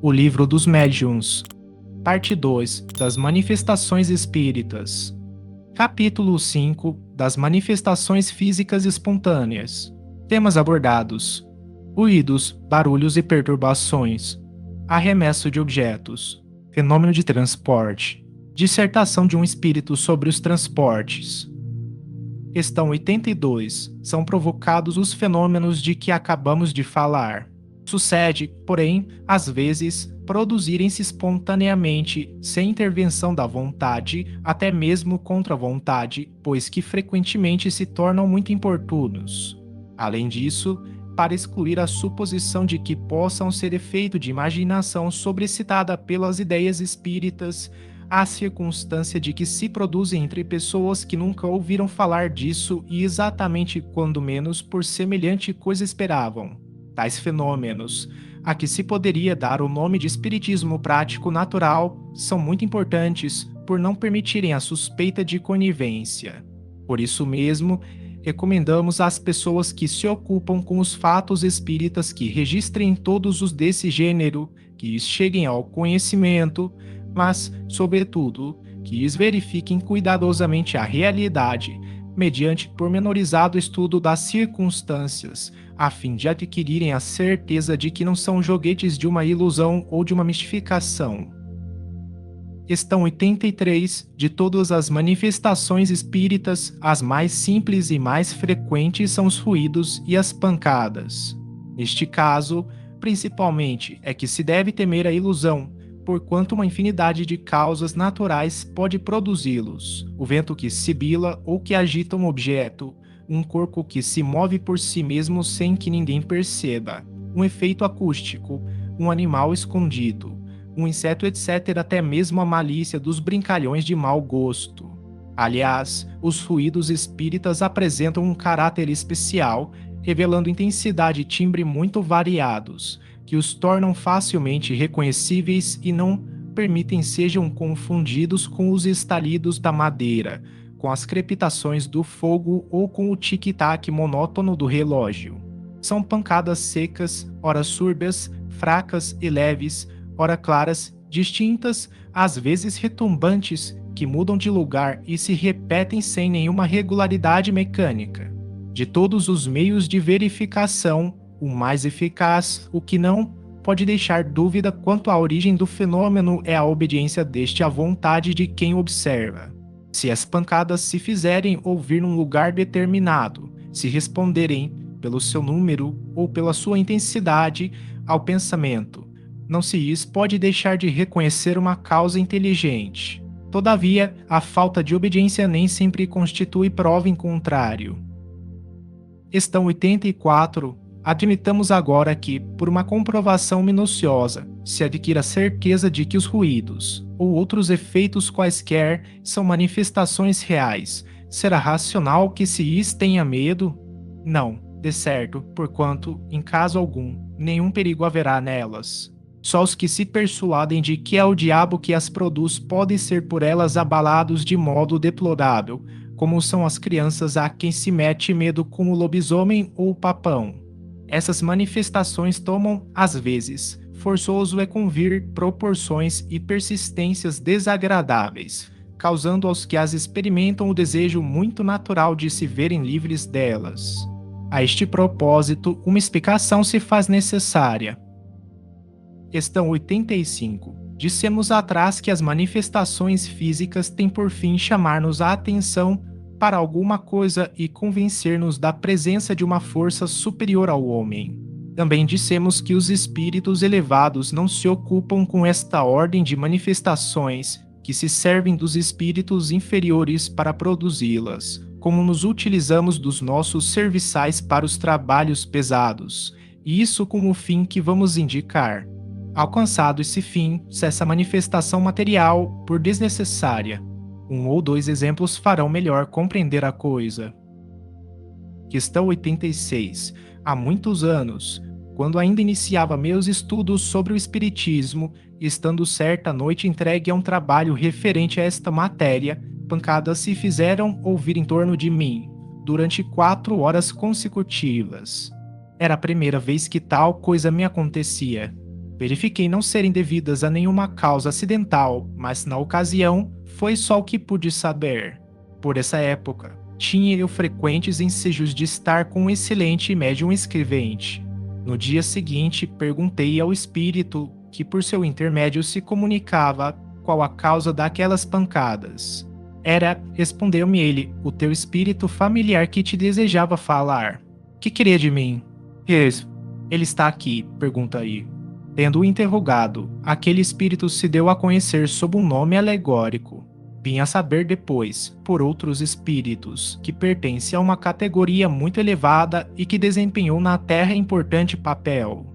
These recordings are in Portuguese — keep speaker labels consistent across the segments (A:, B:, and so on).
A: O Livro dos Médiuns, Parte 2 das Manifestações Espíritas. Capítulo 5 das Manifestações Físicas Espontâneas. Temas abordados: ruídos, barulhos e perturbações, arremesso de objetos, fenômeno de transporte, dissertação de um espírito sobre os transportes. Questão 82. São provocados os fenômenos de que acabamos de falar. Sucede, porém, às vezes, produzirem-se espontaneamente, sem intervenção da vontade, até mesmo contra a vontade, pois que frequentemente se tornam muito importunos. Além disso, para excluir a suposição de que possam ser efeito de imaginação sobrecitada pelas ideias espíritas, há circunstância de que se produzem entre pessoas que nunca ouviram falar disso e exatamente quando menos por semelhante coisa esperavam. Tais fenômenos, a que se poderia dar o nome de espiritismo prático natural, são muito importantes por não permitirem a suspeita de conivência. Por isso mesmo, recomendamos às pessoas que se ocupam com os fatos espíritas que registrem todos os desse gênero, que cheguem ao conhecimento, mas, sobretudo, que verifiquem cuidadosamente a realidade, mediante pormenorizado estudo das circunstâncias, a fim de adquirirem a certeza de que não são joguetes de uma ilusão ou de uma mistificação. Questão 83. De todas as manifestações espíritas, as mais simples e mais frequentes são os ruídos e as pancadas. Neste caso, principalmente, é que se deve temer a ilusão, porquanto uma infinidade de causas naturais pode produzi-los: o vento que sibila ou que agita um objeto, um corpo que se move por si mesmo sem que ninguém perceba, um efeito acústico, um animal escondido, um inseto, etc., até mesmo a malícia dos brincalhões de mau gosto. Aliás, os ruídos espíritas apresentam um caráter especial, revelando intensidade e timbre muito variados, que os tornam facilmente reconhecíveis e não permitem sejam confundidos com os estalidos da madeira, com as crepitações do fogo ou com o tic-tac monótono do relógio. São pancadas secas, ora súbias, fracas e leves, ora claras, distintas, às vezes retumbantes, que mudam de lugar e se repetem sem nenhuma regularidade mecânica. De todos os meios de verificação, o mais eficaz, o que não pode deixar dúvida quanto à origem do fenômeno, é a obediência deste à vontade de quem observa. Se as pancadas se fizerem ouvir num lugar determinado, se responderem, pelo seu número ou pela sua intensidade, ao pensamento, não se lhes pode deixar de reconhecer uma causa inteligente. Todavia, a falta de obediência nem sempre constitui prova em contrário. Questão 84. Admitamos agora que, por uma comprovação minuciosa, se adquira certeza de que os ruídos, ou outros efeitos quaisquer, são manifestações reais. Será racional que se lhes tenha medo? Não, de certo, porquanto, em caso algum, nenhum perigo haverá nelas. Só os que se persuadem de que é o diabo que as produz podem ser por elas abalados de modo deplorável, como são as crianças a quem se mete medo com o lobisomem ou o papão. Essas manifestações tomam, às vezes, forçoso é convir proporções e persistências desagradáveis, causando aos que as experimentam o desejo muito natural de se verem livres delas. A este propósito, uma explicação se faz necessária. Questão 85. Dissemos atrás que as manifestações físicas têm por fim chamar-nos a atenção para alguma coisa e convencer-nos da presença de uma força superior ao homem. Também dissemos que os espíritos elevados não se ocupam com esta ordem de manifestações, que se servem dos espíritos inferiores para produzi-las, como nos utilizamos dos nossos serviçais para os trabalhos pesados, e isso com o fim que vamos indicar. Alcançado esse fim, cessa a manifestação material por desnecessária. Um ou dois exemplos farão melhor compreender a coisa. Questão 86. Há muitos anos, quando ainda iniciava meus estudos sobre o espiritismo, estando certa noite entregue a um trabalho referente a esta matéria, pancadas se fizeram ouvir em torno de mim, durante 4 horas consecutivas. Era a primeira vez que tal coisa me acontecia. Verifiquei não serem devidas a nenhuma causa acidental, mas na ocasião foi só o que pude saber. Por essa época, tinha eu frequentes ensejos de estar com um excelente médium escrevente. No dia seguinte, perguntei ao espírito que por seu intermédio se comunicava qual a causa daquelas pancadas. Respondeu-me ele, o teu espírito familiar que te desejava falar. Que queria de mim? Ele está aqui, pergunta aí. Tendo-o interrogado, aquele espírito se deu a conhecer sob um nome alegórico. Vim a saber depois, por outros espíritos, que pertence a uma categoria muito elevada e que desempenhou na Terra importante papel.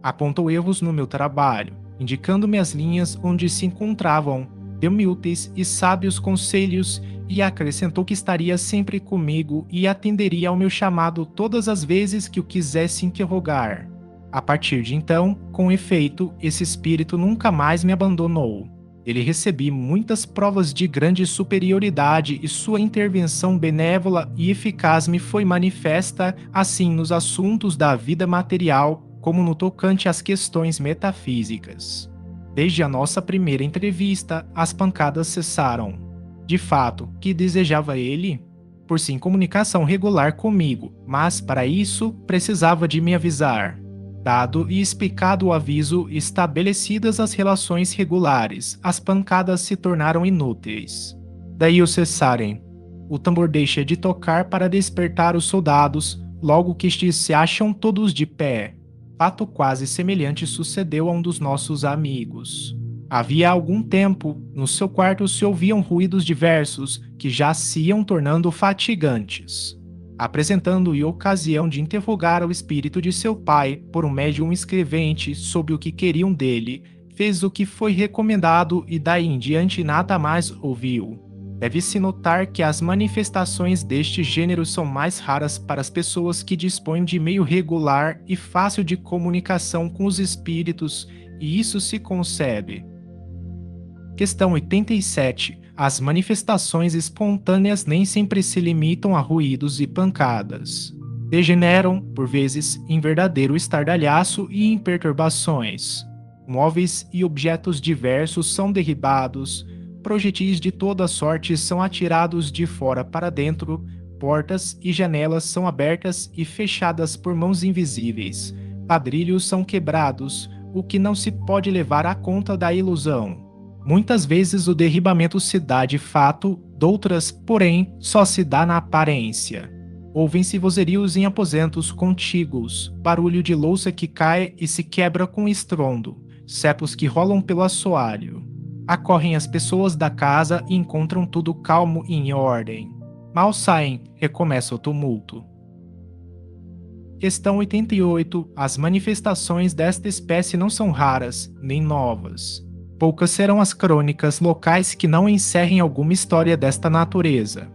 A: Apontou erros no meu trabalho, indicando-me as linhas onde se encontravam, deu-me úteis e sábios conselhos e acrescentou que estaria sempre comigo e atenderia ao meu chamado todas as vezes que o quisesse interrogar. A partir de então, com efeito, esse espírito nunca mais me abandonou. Dele recebi muitas provas de grande superioridade e sua intervenção benévola e eficaz me foi manifesta, assim nos assuntos da vida material, como no tocante às questões metafísicas. Desde a nossa primeira entrevista, as pancadas cessaram. De fato, que desejava ele? Por sim comunicação regular comigo, mas para isso precisava de me avisar. Dado e explicado o aviso e estabelecidas as relações regulares, as pancadas se tornaram inúteis. Daí o cessarem. O tambor deixa de tocar para despertar os soldados, logo que estes se acham todos de pé. Fato quase semelhante sucedeu a um dos nossos amigos. Havia algum tempo, no seu quarto se ouviam ruídos diversos que já se iam tornando fatigantes. Apresentando-lhe ocasião de interrogar o espírito de seu pai por um médium escrevente sobre o que queriam dele, fez o que foi recomendado e daí em diante nada mais ouviu. Deve-se notar que as manifestações deste gênero são mais raras para as pessoas que dispõem de meio regular e fácil de comunicação com os espíritos, e isso se concebe. Questão 87. As manifestações espontâneas nem sempre se limitam a ruídos e pancadas. Degeneram, por vezes, em verdadeiro estardalhaço e em perturbações. Móveis e objetos diversos são derribados, projetis de toda sorte são atirados de fora para dentro, portas e janelas são abertas e fechadas por mãos invisíveis, ladrilhos são quebrados, o que não se pode levar à conta da ilusão. Muitas vezes o derribamento se dá de fato, doutras, porém, só se dá na aparência. Ouvem-se vozerios em aposentos contíguos, barulho de louça que cai e se quebra com estrondo, cepos que rolam pelo assoalho. Acorrem as pessoas da casa e encontram tudo calmo e em ordem. Mal saem, recomeça o tumulto. Questão 88. As manifestações desta espécie não são raras, nem novas. Poucas serão as crônicas locais que não encerrem alguma história desta natureza.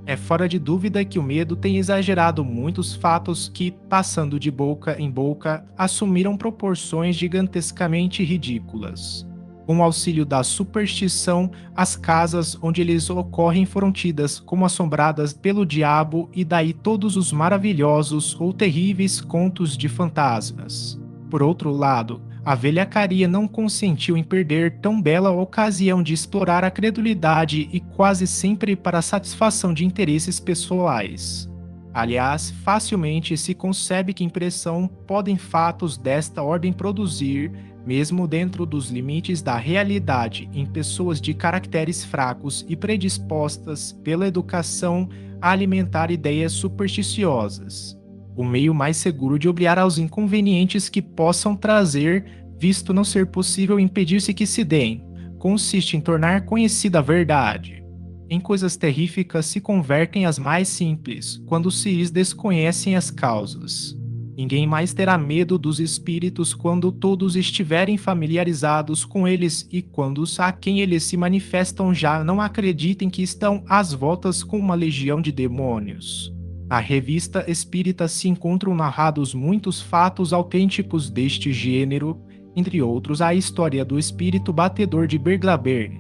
A: É fora de dúvida que o medo tem exagerado muitos fatos que, passando de boca em boca, assumiram proporções gigantescamente ridículas. Com o auxílio da superstição, as casas onde eles ocorrem foram tidas como assombradas pelo diabo e daí todos os maravilhosos ou terríveis contos de fantasmas. Por outro lado, a velhacaria não consentiu em perder tão bela ocasião de explorar a credulidade e quase sempre para a satisfação de interesses pessoais. Aliás, facilmente se concebe que impressão podem fatos desta ordem produzir, mesmo dentro dos limites da realidade, em pessoas de caracteres fracos e predispostas pela educação a alimentar ideias supersticiosas. O meio mais seguro de obviar aos inconvenientes que possam trazer, visto não ser possível impedir-se que se deem, consiste em tornar conhecida a verdade. Em coisas terríficas se convertem as mais simples, quando se lhes desconhecem as causas. Ninguém mais terá medo dos espíritos quando todos estiverem familiarizados com eles e quando os a quem eles se manifestam já não acreditem que estão às voltas com uma legião de demônios. Na revista espírita se encontram narrados muitos fatos autênticos deste gênero, entre outros a história do espírito batedor de Berglaber,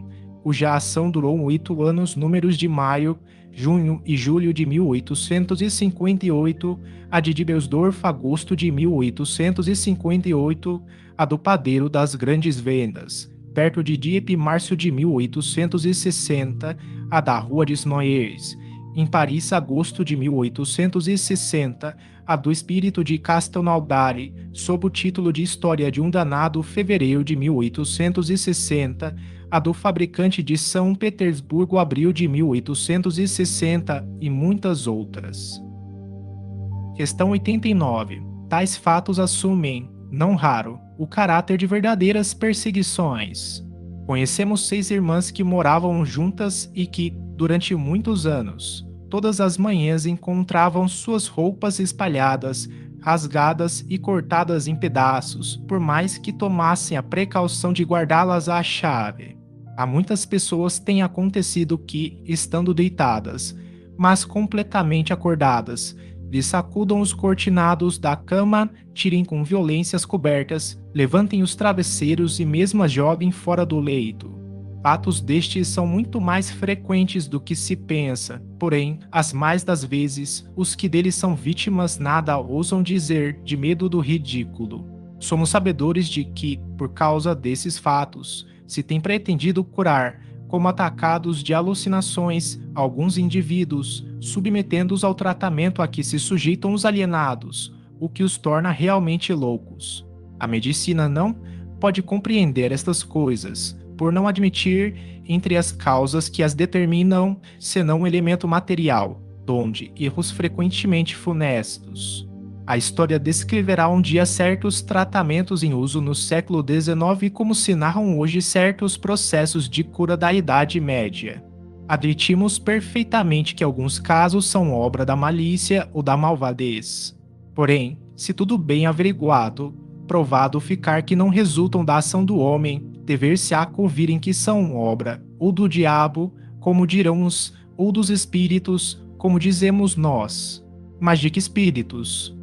A: cuja ação durou 8 anos números de maio, junho e julho de 1858, a de Dibelsdorf, agosto de 1858, a do Padeiro das Grandes Vendas, perto de Dieppe, março de 1860, a da Rua des Noyers, em Paris, agosto de 1860, a do Espírito de Castelnaudary, sob o título de História de um Danado, fevereiro de 1860, a do Fabricante de São Petersburgo, abril de 1860 e muitas outras. Questão 89. Tais fatos assumem, não raro, o caráter de verdadeiras perseguições. Conhecemos 6 irmãs que moravam juntas e que, durante muitos anos, todas as manhãs encontravam suas roupas espalhadas, rasgadas e cortadas em pedaços, por mais que tomassem a precaução de guardá-las à chave. A muitas pessoas tem acontecido que, estando deitadas, mas completamente acordadas, lhes sacudam os cortinados da cama, tirem com violência as cobertas, levantem os travesseiros e mesmo as joguem fora do leito. Fatos destes são muito mais frequentes do que se pensa, porém, as mais das vezes, os que deles são vítimas nada ousam dizer de medo do ridículo. Somos sabedores de que, por causa desses fatos, se tem pretendido curar, como atacados de alucinações, alguns indivíduos, submetendo-os ao tratamento a que se sujeitam os alienados, o que os torna realmente loucos. A medicina não pode compreender estas coisas, por não admitir entre as causas que as determinam, senão um elemento material, donde erros frequentemente funestos. A história descreverá um dia certos tratamentos em uso no século XIX como se narram hoje certos processos de cura da Idade Média. Admitimos perfeitamente que alguns casos são obra da malícia ou da malvadez. Porém, se tudo bem averiguado, provado ficar que não resultam da ação do homem, dever-se-á convirem que são obra ou do diabo, como dirão uns, ou dos espíritos, como dizemos nós. Mas de que espíritos?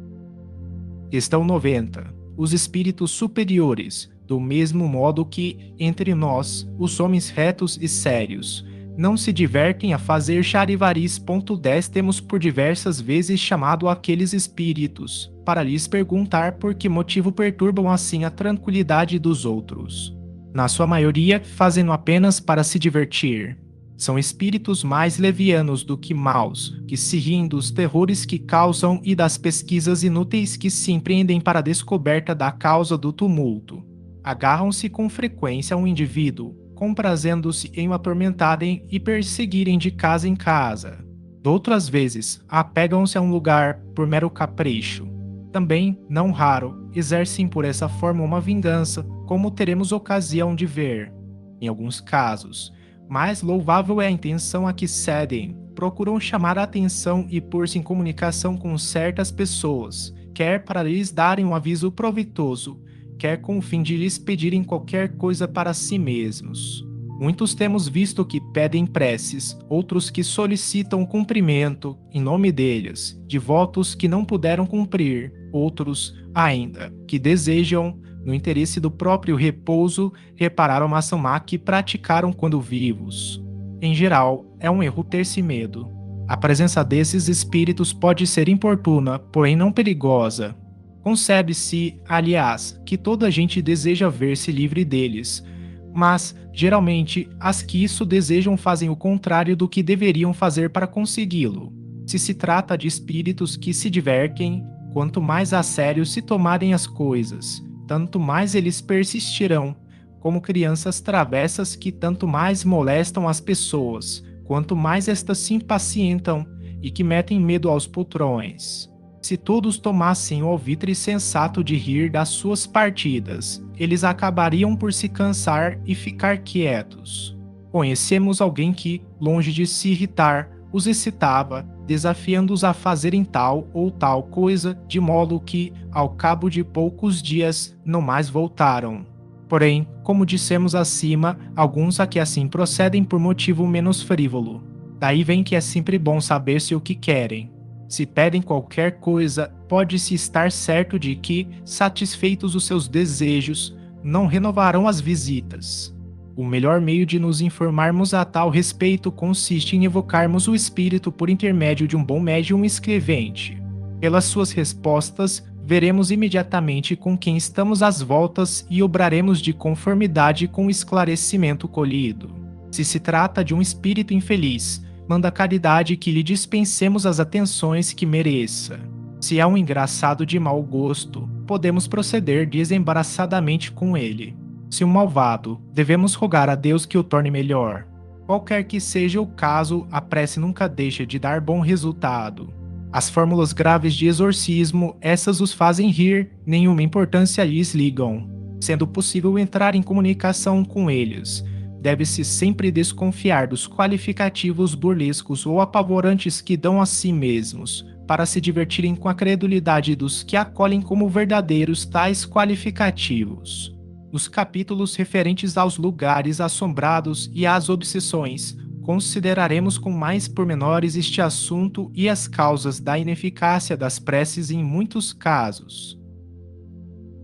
A: Questão 90. Os espíritos superiores, do mesmo modo que, entre nós, os homens retos e sérios, não se divertem a fazer charivaris. 10 Temos por diversas vezes chamado aqueles espíritos, para lhes perguntar por que motivo perturbam assim a tranquilidade dos outros. Na sua maioria, fazem-no apenas para se divertir. São espíritos mais levianos do que maus, que se riem dos terrores que causam e das pesquisas inúteis que se empreendem para a descoberta da causa do tumulto. Agarram-se com frequência a um indivíduo, comprazendo-se em o atormentarem e perseguirem de casa em casa. Outras vezes, apegam-se a um lugar por mero capricho. Também, não raro, exercem por essa forma uma vingança, como teremos ocasião de ver. Em alguns casos, mais louvável é a intenção a que cedem, procuram chamar a atenção e pôr-se em comunicação com certas pessoas, quer para lhes darem um aviso proveitoso, quer com o fim de lhes pedirem qualquer coisa para si mesmos. Muitos temos visto que pedem preces, outros que solicitam cumprimento, em nome deles, de votos que não puderam cumprir, outros, ainda, que desejam, no interesse do próprio repouso, reparar uma ação má que praticaram quando vivos. Em geral, é um erro ter-se medo. A presença desses espíritos pode ser importuna, porém não perigosa. Concebe-se, aliás, que toda a gente deseja ver-se livre deles, mas, geralmente, as que isso desejam fazem o contrário do que deveriam fazer para consegui-lo. Se se trata de espíritos que se divertem, quanto mais a sério se tomarem as coisas, tanto mais eles persistirão, como crianças travessas que tanto mais molestam as pessoas, quanto mais estas se impacientam e que metem medo aos poltrões. Se todos tomassem o alvitre sensato de rir das suas partidas, eles acabariam por se cansar e ficar quietos. Conhecemos alguém que, longe de se irritar, os excitava, desafiando-os a fazerem tal ou tal coisa, de modo que, ao cabo de poucos dias, não mais voltaram. Porém, como dissemos acima, alguns aqui assim procedem por motivo menos frívolo. Daí vem que é sempre bom saber-se o que querem. Se pedem qualquer coisa, pode-se estar certo de que, satisfeitos os seus desejos, não renovarão as visitas. O melhor meio de nos informarmos a tal respeito consiste em evocarmos o espírito por intermédio de um bom médium escrevente. Pelas suas respostas, veremos imediatamente com quem estamos às voltas e obraremos de conformidade com o esclarecimento colhido. Se se trata de um espírito infeliz, manda a caridade que lhe dispensemos as atenções que mereça. Se é um engraçado de mau gosto, podemos proceder desembaraçadamente com ele. Se um malvado, devemos rogar a Deus que o torne melhor. Qualquer que seja o caso, a prece nunca deixa de dar bom resultado. As fórmulas graves de exorcismo, essas os fazem rir, nenhuma importância lhes ligam. Sendo possível entrar em comunicação com eles, deve-se sempre desconfiar dos qualificativos burlescos ou apavorantes que dão a si mesmos, para se divertirem com a credulidade dos que acolhem como verdadeiros tais qualificativos. Nos capítulos referentes aos lugares assombrados e às obsessões, consideraremos com mais pormenores este assunto e as causas da ineficácia das preces em muitos casos.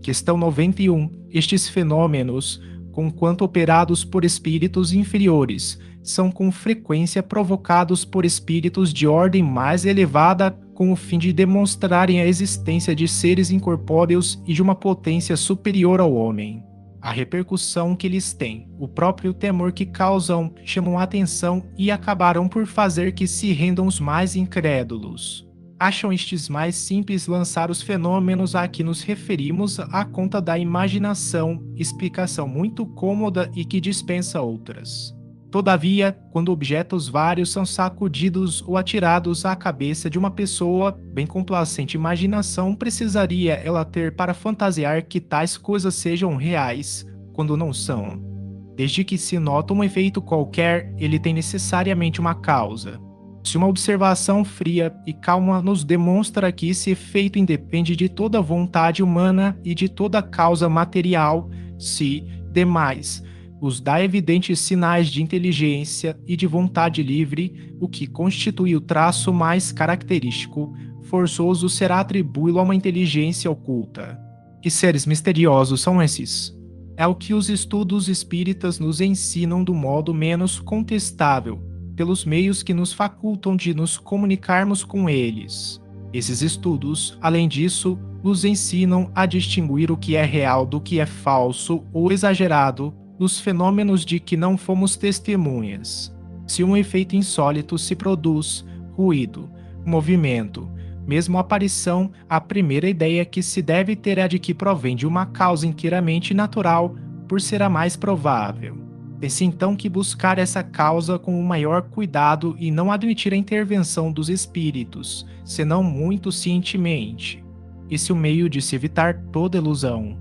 A: Questão 91. Estes fenômenos, conquanto operados por espíritos inferiores, são com frequência provocados por espíritos de ordem mais elevada com o fim de demonstrarem a existência de seres incorpóreos e de uma potência superior ao homem. A repercussão que lhes tem, o próprio temor que causam, chamam a atenção e acabarão por fazer que se rendam os mais incrédulos. Acham estes mais simples lançar os fenômenos a que nos referimos à conta da imaginação, explicação muito cômoda e que dispensa outras. Todavia, quando objetos vários são sacudidos ou atirados à cabeça de uma pessoa, bem complacente imaginação precisaria ela ter para fantasiar que tais coisas sejam reais, quando não são. Desde que se nota um efeito qualquer, ele tem necessariamente uma causa. Se uma observação fria e calma nos demonstra que esse efeito independe de toda vontade humana e de toda causa material, se, demais, os dá evidentes sinais de inteligência e de vontade livre, o que constitui o traço mais característico, forçoso será atribuí-lo a uma inteligência oculta. Que seres misteriosos são esses? É o que os estudos espíritas nos ensinam do modo menos contestável, pelos meios que nos facultam de nos comunicarmos com eles. Esses estudos, além disso, nos ensinam a distinguir o que é real do que é falso ou exagerado, dos fenômenos de que não fomos testemunhas. Se um efeito insólito se produz, ruído, movimento, mesmo aparição, a primeira ideia que se deve ter é a de que provém de uma causa inteiramente natural, por ser a mais provável. Tem-se então que buscar essa causa com o maior cuidado e não admitir a intervenção dos espíritos, senão muito cientemente. Esse é o meio de se evitar toda ilusão.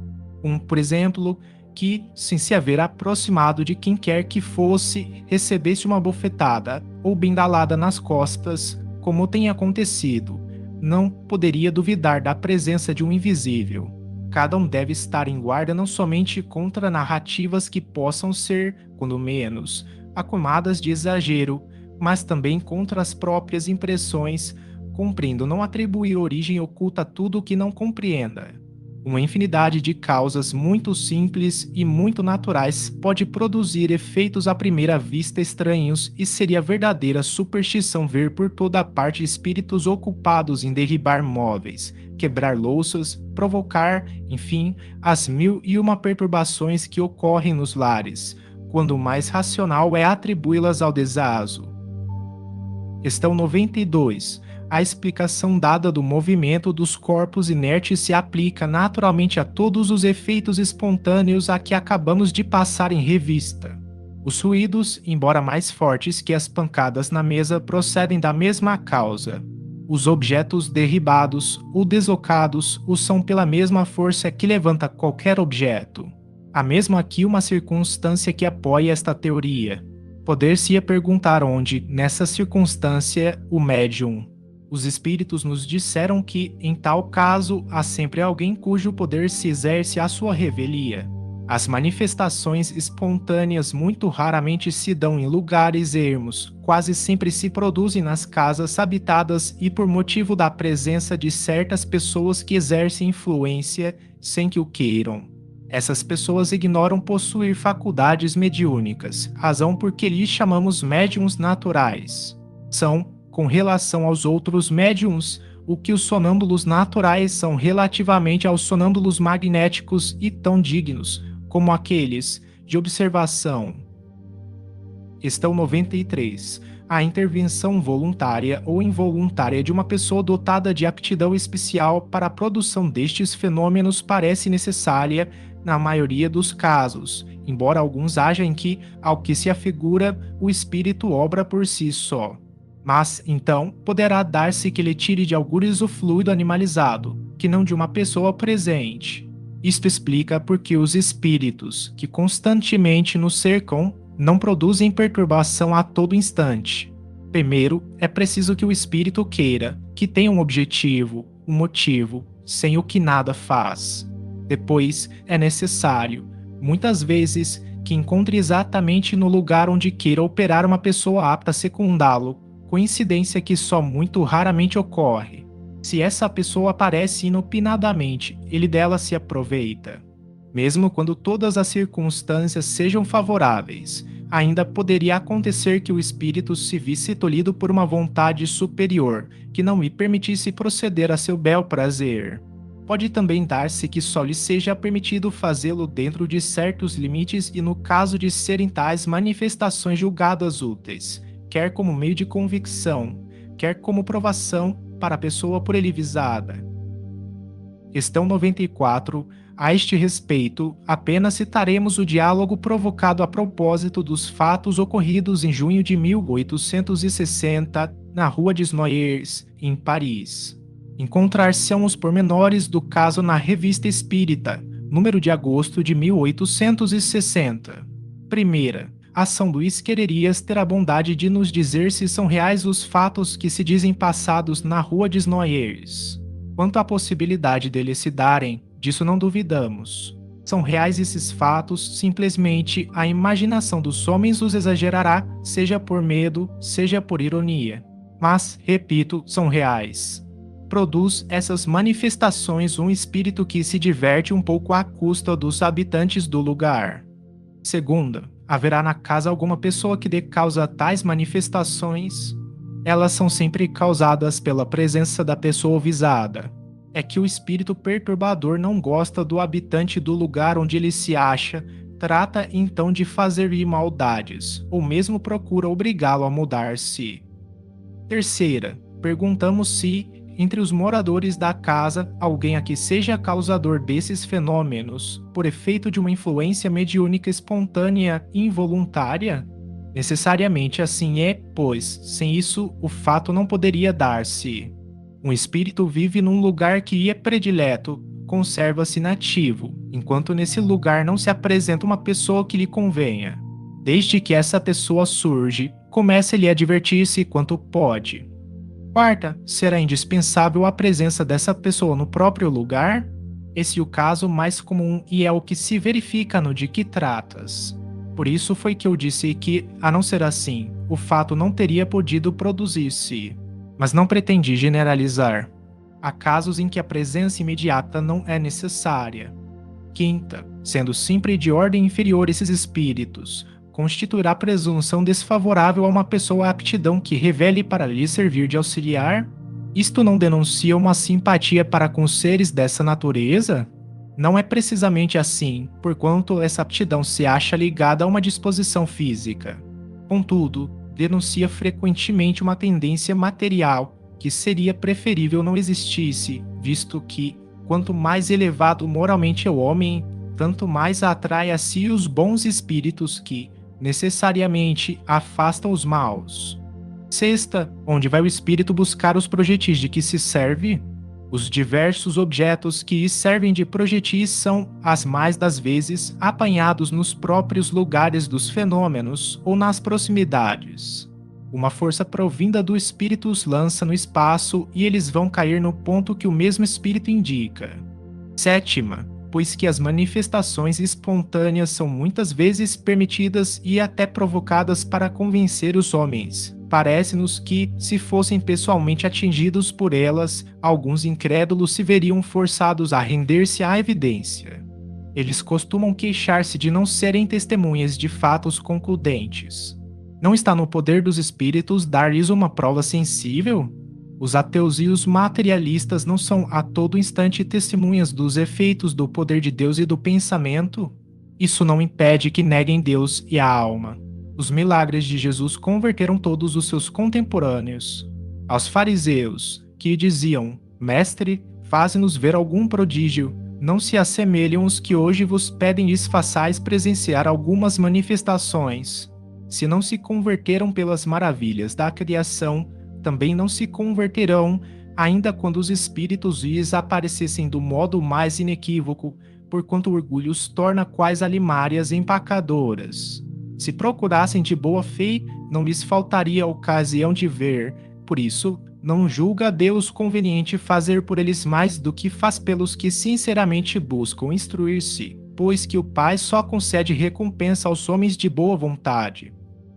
A: Por exemplo, que, sem se haver aproximado de quem quer que fosse, recebesse uma bofetada ou bendalada nas costas, como tem acontecido, não poderia duvidar da presença de um invisível. Cada um deve estar em guarda não somente contra narrativas que possam ser, quando menos, acumadas de exagero, mas também contra as próprias impressões, cumprindo não atribuir origem oculta a tudo o que não compreenda. Uma infinidade de causas muito simples e muito naturais pode produzir efeitos à primeira vista estranhos e seria verdadeira superstição ver por toda parte espíritos ocupados em derribar móveis, quebrar louças, provocar, enfim, as 1001 perturbações que ocorrem nos lares, quando o mais racional é atribuí-las ao desazo. Questão 92. A explicação dada do movimento dos corpos inertes se aplica naturalmente a todos os efeitos espontâneos a que acabamos de passar em revista. Os ruídos, embora mais fortes que as pancadas na mesa, procedem da mesma causa. Os objetos derribados ou deslocados o são pela mesma força que levanta qualquer objeto. Há mesmo aqui uma circunstância que apoia esta teoria. Poder-se-ia perguntar onde, nessa circunstância, o médium. Os espíritos nos disseram que, em tal caso, há sempre alguém cujo poder se exerce à sua revelia. As manifestações espontâneas muito raramente se dão em lugares ermos, quase sempre se produzem nas casas habitadas e por motivo da presença de certas pessoas que exercem influência sem que o queiram. Essas pessoas ignoram possuir faculdades mediúnicas, razão por que lhes chamamos médiuns naturais. São, com relação aos outros médiuns, o que os sonâmbulos naturais são relativamente aos sonâmbulos magnéticos e tão dignos como aqueles de observação. Questão 93. A intervenção voluntária ou involuntária de uma pessoa dotada de aptidão especial para a produção destes fenômenos parece necessária na maioria dos casos, embora alguns haja em que, ao que se afigura, o espírito obra por si só. Mas, então, poderá dar-se que lhe tire de algures o fluido animalizado, que não de uma pessoa presente. Isto explica porque os espíritos, que constantemente nos cercam, não produzem perturbação a todo instante. Primeiro, é preciso que o espírito queira, que tenha um objetivo, um motivo, sem o que nada faz. Depois, é necessário, muitas vezes, que encontre exatamente no lugar onde queira operar uma pessoa apta a secundá-lo, coincidência que só muito raramente ocorre. Se essa pessoa aparece inopinadamente, ele dela se aproveita. Mesmo quando todas as circunstâncias sejam favoráveis, ainda poderia acontecer que o espírito se visse tolhido por uma vontade superior, que não lhe permitisse proceder a seu bel prazer. Pode também dar-se que só lhe seja permitido fazê-lo dentro de certos limites e no caso de serem tais manifestações julgadas úteis, quer como meio de convicção, quer como provação para a pessoa por ele visada. Questão 94. A este respeito, apenas citaremos o diálogo provocado a propósito dos fatos ocorridos em junho de 1860, na Rua des Noailles, em Paris. Encontrar-se-ão os pormenores do caso na Revista Espírita, número de agosto de 1860. Primeira, Ação Luís Quererias ter a bondade de nos dizer se são reais os fatos que se dizem passados na Rua des Noailles. Quanto à possibilidade deles se darem, disso não duvidamos. São reais esses fatos, simplesmente a imaginação dos homens os exagerará, seja por medo, seja por ironia. Mas, repito, são reais. Produz essas manifestações um espírito que se diverte um pouco à custa dos habitantes do lugar. Segunda, haverá na casa alguma pessoa que dê causa a tais manifestações? Elas são sempre causadas pela presença da pessoa visada. É que o espírito perturbador não gosta do habitante do lugar onde ele se acha, trata então de fazer-lhe maldades, ou mesmo procura obrigá-lo a mudar-se. Terceira, perguntamos se, entre os moradores da casa, alguém aqui seja causador desses fenômenos, por efeito de uma influência mediúnica espontânea e involuntária? Necessariamente assim é, pois, sem isso, o fato não poderia dar-se. Um espírito vive num lugar que lhe é predileto, conserva-se inativo, enquanto nesse lugar não se apresenta uma pessoa que lhe convenha. Desde que essa pessoa surge, começa-lhe a divertir-se quanto pode. Quarta, será indispensável a presença dessa pessoa no próprio lugar? Esse é o caso mais comum e é o que se verifica no de que tratas. Por isso foi que eu disse que, a não ser assim, o fato não teria podido produzir-se. Mas não pretendi generalizar. Há casos em que a presença imediata não é necessária. Quinta, sendo sempre de ordem inferior esses espíritos, constituirá presunção desfavorável a uma pessoa a aptidão que revele para lhe servir de auxiliar? Isto não denuncia uma simpatia para com seres dessa natureza? Não é precisamente assim, porquanto essa aptidão se acha ligada a uma disposição física. Contudo, denuncia frequentemente uma tendência material que seria preferível não existisse, visto que, quanto mais elevado moralmente é o homem, tanto mais atrai a si os bons espíritos que, necessariamente, afastam os maus. Sexta, onde vai o espírito buscar os projetis de que se serve? Os diversos objetos que lhe servem de projetis são, as mais das vezes, apanhados nos próprios lugares dos fenômenos ou nas proximidades. Uma força provinda do espírito os lança no espaço e eles vão cair no ponto que o mesmo espírito indica. Sétima, pois que as manifestações espontâneas são muitas vezes permitidas e até provocadas para convencer os homens. Parece-nos que, se fossem pessoalmente atingidos por elas, alguns incrédulos se veriam forçados a render-se à evidência. Eles costumam queixar-se de não serem testemunhas de fatos concludentes. Não está no poder dos espíritos dar-lhes uma prova sensível? Os ateus e os materialistas não são a todo instante testemunhas dos efeitos do poder de Deus e do pensamento? Isso não impede que neguem Deus e a alma. Os milagres de Jesus converteram todos os seus contemporâneos. Aos fariseus, que diziam: Mestre, faze-nos ver algum prodígio, não se assemelham os que hoje vos pedem lhes façais presenciar algumas manifestações. Se não se converteram pelas maravilhas da criação, também não se converterão, ainda quando os espíritos lhes aparecessem do modo mais inequívoco, porquanto o orgulho os torna quais alimárias empacadoras. Se procurassem de boa fé, não lhes faltaria a ocasião de ver. Por isso, não julga Deus conveniente fazer por eles mais do que faz pelos que sinceramente buscam instruir-se, pois que o Pai só concede recompensa aos homens de boa vontade.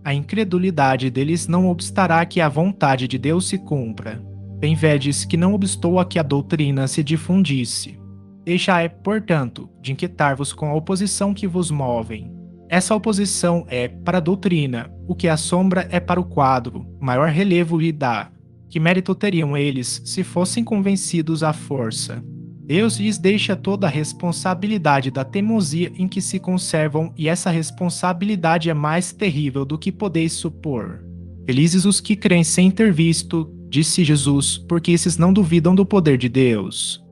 A: A incredulidade deles não obstará que a vontade de Deus se cumpra. Bem vedes que não obstou a que a doutrina se difundisse. Deixai é, portanto, de inquietar-vos com a oposição que vos movem. Essa oposição é para a doutrina, o que a sombra é para o quadro, maior relevo lhe dá. Que mérito teriam eles se fossem convencidos à força? Deus lhes deixa toda a responsabilidade da teimosia em que se conservam, e essa responsabilidade é mais terrível do que podeis supor. Felizes os que creem sem ter visto, disse Jesus, porque esses não duvidam do poder de Deus.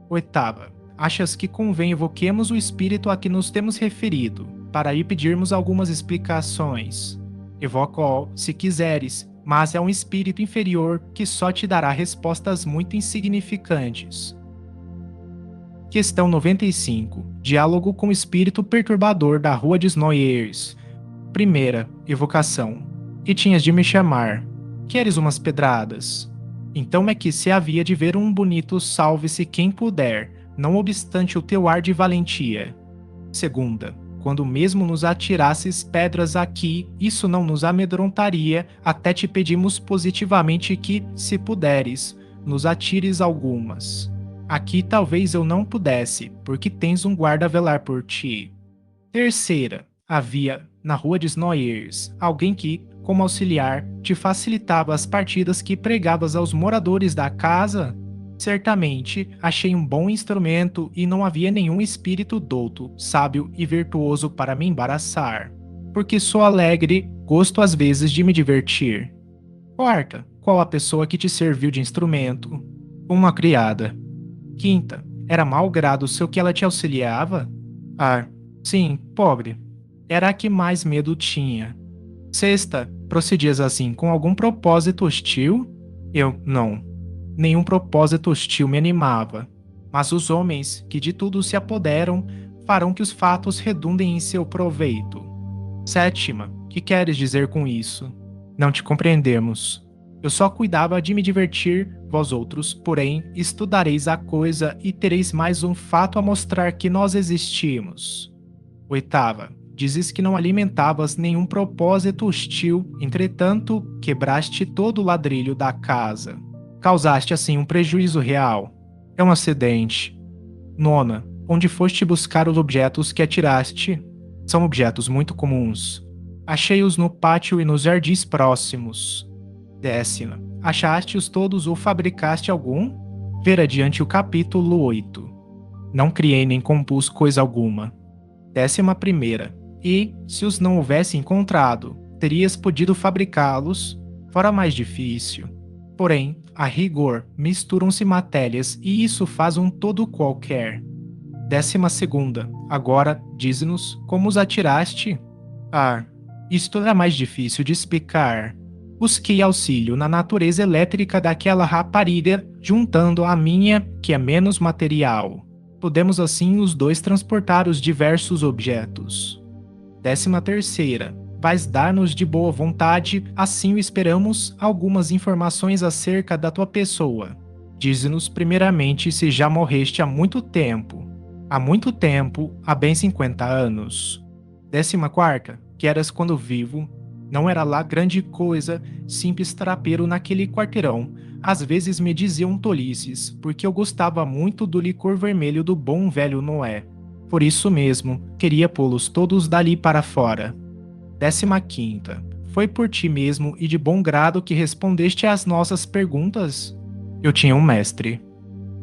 A: Oitava. Achas que convém evoquemos o espírito a que nos temos referido, para aí pedirmos algumas explicações? Evoca-o, se quiseres, mas é um espírito inferior que só te dará respostas muito insignificantes. Questão 95. Diálogo com o espírito perturbador da Rua dos Noyers. Primeira, evocação. E tinhas de me chamar. Queres umas pedradas? Então é que se havia de ver um bonito salve-se quem puder, não obstante o teu ar de valentia. Segunda, quando mesmo nos atirasses pedras aqui, isso não nos amedrontaria, até te pedimos positivamente que, se puderes, nos atires algumas. Aqui talvez eu não pudesse, porque tens um guarda a velar por ti. Terceira, havia, na Rua dos Noyers, alguém que, como auxiliar, te facilitava as partidas que pregavas aos moradores da casa? Certamente, achei um bom instrumento e não havia nenhum espírito douto, sábio e virtuoso para me embaraçar. Porque sou alegre, gosto às vezes de me divertir. Quarta, qual a pessoa que te serviu de instrumento? Uma criada. Quinta, era mau grado seu que ela te auxiliava? Ah, sim, pobre. Era a que mais medo tinha. Sexta, procedias assim com algum propósito hostil? Eu, não. Nenhum propósito hostil me animava. Mas os homens, que de tudo se apoderam, farão que os fatos redundem em seu proveito. Sétima, que queres dizer com isso? Não te compreendemos. Eu só cuidava de me divertir, vós outros, porém, estudareis a coisa e tereis mais um fato a mostrar que nós existimos. Oitava, dizes que não alimentavas nenhum propósito hostil, entretanto, quebraste todo o ladrilho da casa. Causaste assim um prejuízo real. É um acidente. Nona, onde foste buscar os objetos que atiraste? São objetos muito comuns. Achei-os no pátio e nos jardins próximos. Décima, achaste-os todos ou fabricaste algum? Ver adiante o capítulo 8. Não criei nem compus coisa alguma. 11ª, e, se os não houvesse encontrado, terias podido fabricá-los? Fora mais difícil. Porém, a rigor, misturam-se matérias e isso faz um todo qualquer. 12ª, agora, dize-nos, como os atiraste? Ah, isto era mais difícil de explicar. Busquei auxílio na natureza elétrica daquela rapariga, juntando a minha, que é menos material. Podemos assim os dois transportar os diversos objetos. 13ª, vais dar-nos de boa vontade, assim o esperamos, algumas informações acerca da tua pessoa. Dize-nos primeiramente se já morreste há muito tempo. Há muito tempo, há bem 50 anos. 14ª, que eras quando vivo. Não era lá grande coisa, simples trapeiro naquele quarteirão. Às vezes me diziam tolices, porque eu gostava muito do licor vermelho do bom velho Noé. Por isso mesmo, queria pô-los todos dali para fora. 15ª. Foi por ti mesmo e de bom grado que respondeste às nossas perguntas? Eu tinha um mestre.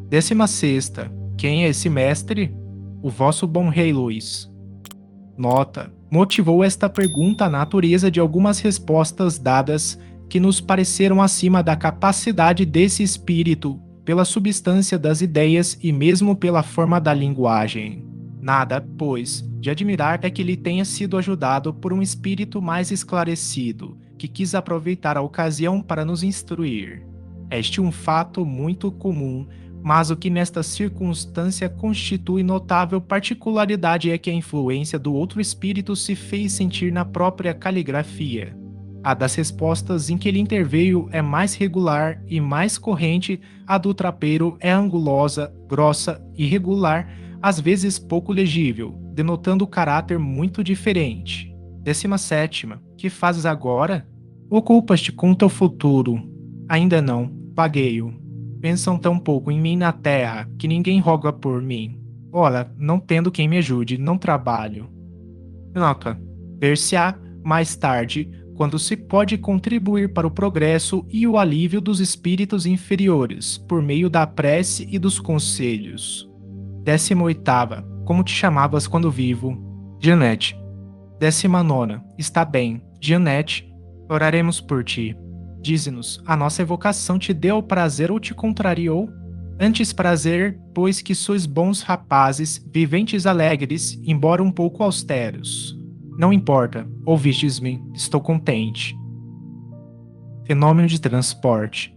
A: 16ª. Quem é esse mestre? O vosso bom rei Luís. Nota: motivou esta pergunta a natureza de algumas respostas dadas que nos pareceram acima da capacidade desse espírito, pela substância das ideias e mesmo pela forma da linguagem. Nada, pois, de admirar é que ele tenha sido ajudado por um espírito mais esclarecido, que quis aproveitar a ocasião para nos instruir. Este é um fato muito comum, mas o que nesta circunstância constitui notável particularidade é que a influência do outro espírito se fez sentir na própria caligrafia. A das respostas em que ele interveio é mais regular e mais corrente, a do trapeiro é angulosa, grossa, irregular, às vezes pouco legível, denotando caráter muito diferente. 17ª. Que fazes agora? Ocupas-te com teu futuro. Ainda não, paguei-o. Pensam tão pouco em mim na terra, que ninguém roga por mim. Ora, não tendo quem me ajude, não trabalho. Nota: ver-se-á mais tarde, quando se pode contribuir para o progresso e o alívio dos espíritos inferiores, por meio da prece e dos conselhos. 18ª. Como te chamavas quando vivo? Janete. 19ª. Está bem, Janete. Oraremos por ti. Dize-nos, a nossa evocação te deu prazer ou te contrariou? Antes prazer, pois que sois bons rapazes, viventes alegres, embora um pouco austeros. Não importa, ouvistes-me, estou contente. Fenômeno de transporte.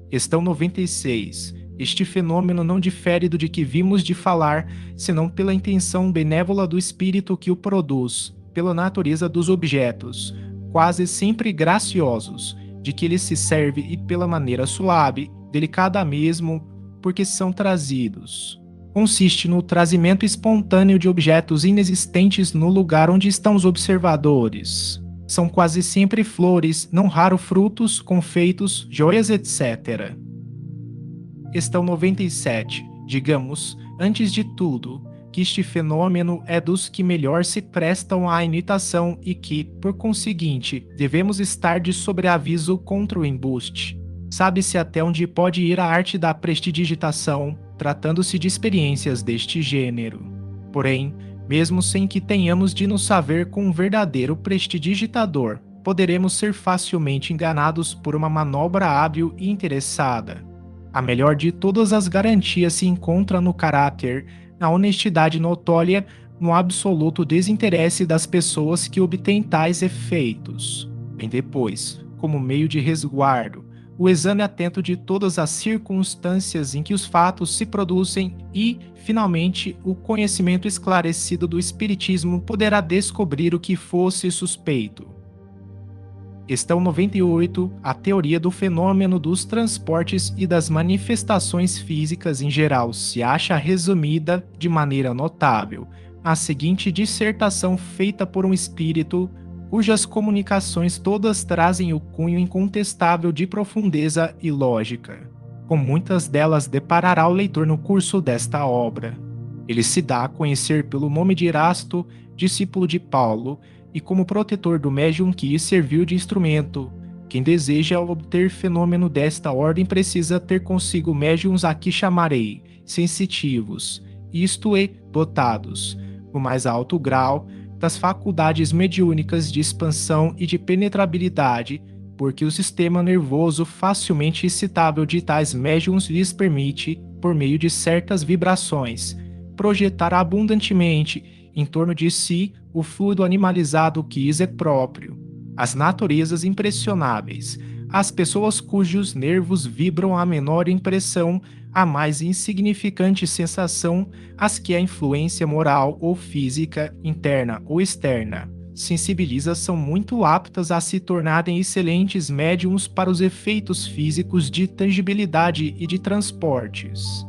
A: Questão 96. Este fenômeno não difere do de que vimos de falar, senão pela intenção benévola do espírito que o produz, pela natureza dos objetos, quase sempre graciosos, de que ele se serve e pela maneira suave, delicada mesmo, porque são trazidos. Consiste no trazimento espontâneo de objetos inexistentes no lugar onde estão os observadores. São quase sempre flores, não raro frutos, confeitos, joias, etc. Questão 97. Digamos, antes de tudo, que este fenômeno é dos que melhor se prestam à imitação e que, por conseguinte, devemos estar de sobreaviso contra o embuste. Sabe-se até onde pode ir a arte da prestidigitação, tratando-se de experiências deste gênero. Porém, mesmo sem que tenhamos de nos saber com um verdadeiro prestidigitador, poderemos ser facilmente enganados por uma manobra hábil e interessada. A melhor de todas as garantias se encontra no caráter, na honestidade notória, no absoluto desinteresse das pessoas que obtêm tais efeitos. Vem depois, como meio de resguardo, o exame atento de todas as circunstâncias em que os fatos se produzem e, finalmente, o conhecimento esclarecido do espiritismo poderá descobrir o que fosse suspeito. Questão 98. A teoria do fenômeno dos transportes e das manifestações físicas em geral se acha resumida, de maneira notável, na seguinte dissertação feita por um espírito, cujas comunicações todas trazem o cunho incontestável de profundeza e lógica. Com muitas delas deparará o leitor no curso desta obra. Ele se dá a conhecer pelo nome de Erasto, discípulo de Paulo, e como protetor do médium que lhe serviu de instrumento. Quem deseja obter fenômeno desta ordem precisa ter consigo médiuns a que chamarei sensitivos, isto é, dotados, no mais alto grau, das faculdades mediúnicas de expansão e de penetrabilidade, porque o sistema nervoso facilmente excitável de tais médiuns lhes permite, por meio de certas vibrações, projetar abundantemente em torno de si o fluido animalizado que lhes é próprio. As naturezas impressionáveis, as pessoas cujos nervos vibram a menor impressão, a mais insignificante sensação, as que a influência moral ou física, interna ou externa, sensibiliza são muito aptas a se tornarem excelentes médiums para os efeitos físicos de tangibilidade e de transportes.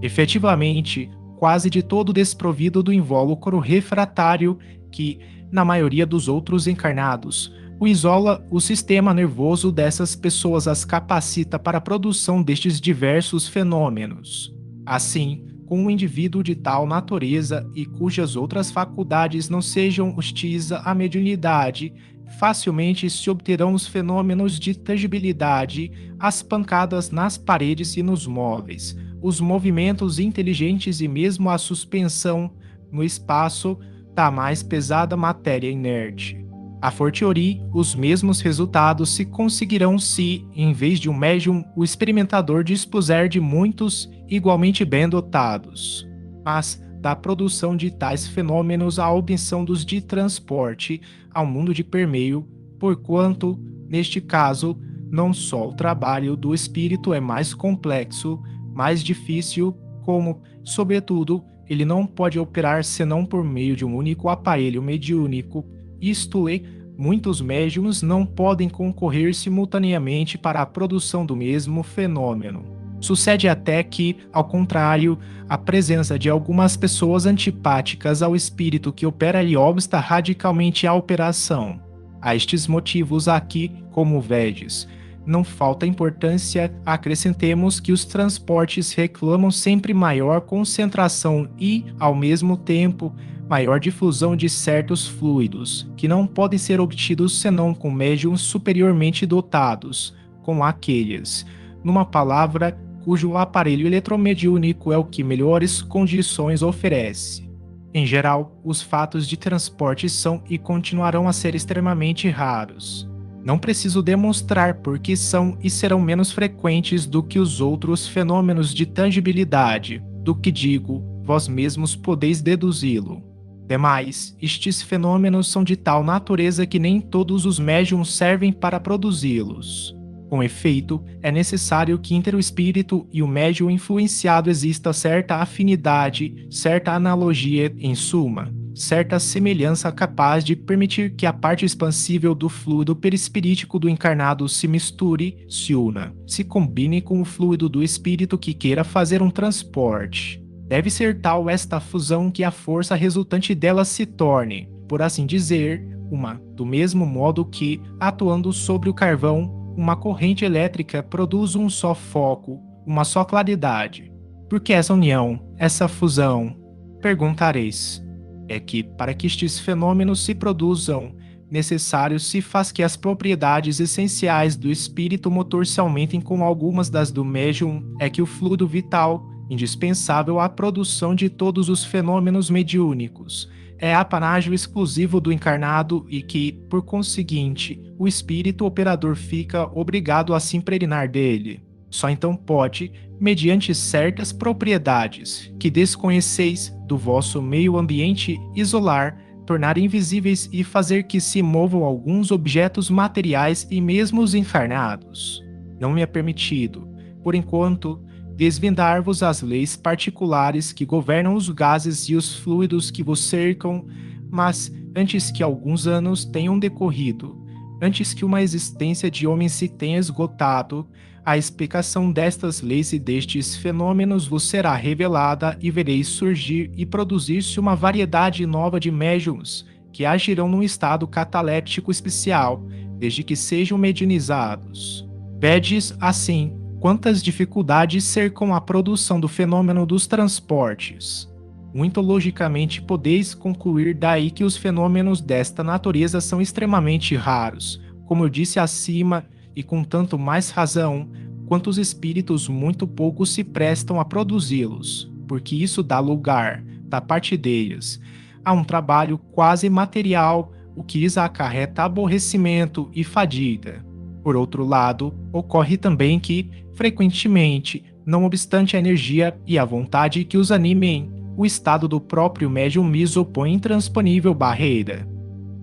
A: Efetivamente, quase de todo desprovido do invólucro refratário que, na maioria dos outros encarnados, o isola, o sistema nervoso dessas pessoas as capacita para a produção destes diversos fenômenos. Assim, com um indivíduo de tal natureza e cujas outras faculdades não sejam hostis à mediunidade, facilmente se obterão os fenômenos de tangibilidade, as pancadas nas paredes e nos móveis, os movimentos inteligentes e mesmo a suspensão no espaço da mais pesada matéria inerte. A fortiori, os mesmos resultados se conseguirão se, em vez de um médium, o experimentador dispuser de muitos igualmente bem dotados. Mas, da produção de tais fenômenos à obtenção dos de transporte ao mundo de permeio, porquanto, neste caso, não só o trabalho do espírito é mais complexo, mais difícil, como, sobretudo, ele não pode operar senão por meio de um único aparelho mediúnico, isto é, muitos médiuns não podem concorrer simultaneamente para a produção do mesmo fenômeno. Sucede até que, ao contrário, a presença de algumas pessoas antipáticas ao espírito que opera lhe obsta radicalmente à operação. A estes motivos aqui, como vedes, não falta importância, acrescentemos que os transportes reclamam sempre maior concentração e, ao mesmo tempo, maior difusão de certos fluidos, que não podem ser obtidos senão com médiuns superiormente dotados, como aqueles, numa palavra, cujo aparelho eletromediúnico é o que melhores condições oferece. Em geral, os fatos de transporte são e continuarão a ser extremamente raros. Não preciso demonstrar porque são e serão menos frequentes do que os outros fenômenos de tangibilidade, do que digo, vós mesmos podeis deduzi-lo. Demais, estes fenômenos são de tal natureza que nem todos os médiuns servem para produzi-los. Com efeito, é necessário que entre o espírito e o médium influenciado exista certa afinidade, certa analogia, em suma, certa semelhança capaz de permitir que a parte expansível do fluido perispirítico do encarnado se misture, se una, se combine com o fluido do espírito que queira fazer um transporte. Deve ser tal esta fusão que a força resultante dela se torne, por assim dizer, uma, do mesmo modo que, atuando sobre o carvão, uma corrente elétrica produz um só foco, uma só claridade. Por que essa união, essa fusão? Perguntareis. É que, para que estes fenômenos se produzam, necessário se faz que as propriedades essenciais do espírito motor se aumentem com algumas das do médium, é que o fluido vital, indispensável à produção de todos os fenômenos mediúnicos, é apanágio exclusivo do encarnado e que, por conseguinte, o espírito operador fica obrigado a se impregnar dele. Só então pode, mediante certas propriedades que desconheceis do vosso meio ambiente, isolar, tornar invisíveis e fazer que se movam alguns objetos materiais e mesmo os encarnados. Não me é permitido, por enquanto, desvendar-vos as leis particulares que governam os gases e os fluidos que vos cercam, mas antes que alguns anos tenham decorrido, antes que uma existência de homem se tenha esgotado, a explicação destas leis e destes fenômenos vos será revelada e vereis surgir e produzir-se uma variedade nova de médiuns que agirão num estado cataléptico especial, desde que sejam mediunizados. Vedes, assim, quantas dificuldades cercam a produção do fenômeno dos transportes. Muito logicamente podeis concluir daí que os fenômenos desta natureza são extremamente raros, como eu disse acima, e com tanto mais razão, quanto os espíritos muito pouco se prestam a produzi-los, porque isso dá lugar, da parte deles, a um trabalho quase material, o que lhes acarreta aborrecimento e fadiga. Por outro lado, ocorre também que, frequentemente, não obstante a energia e a vontade que os animem, o estado do próprio médium miso põe intransponível barreira.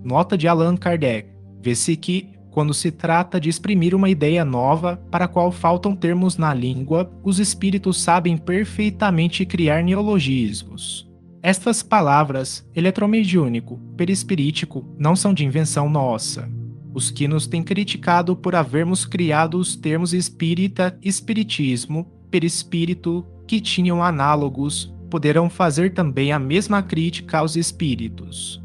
A: Nota de Allan Kardec. Vê-se que, quando se trata de exprimir uma ideia nova, para a qual faltam termos na língua, os espíritos sabem perfeitamente criar neologismos. Estas palavras, eletromediúnico, perispirítico, não são de invenção nossa. Os que nos têm criticado por havermos criado os termos espírita, espiritismo, perispírito, que tinham análogos, poderão fazer também a mesma crítica aos espíritos.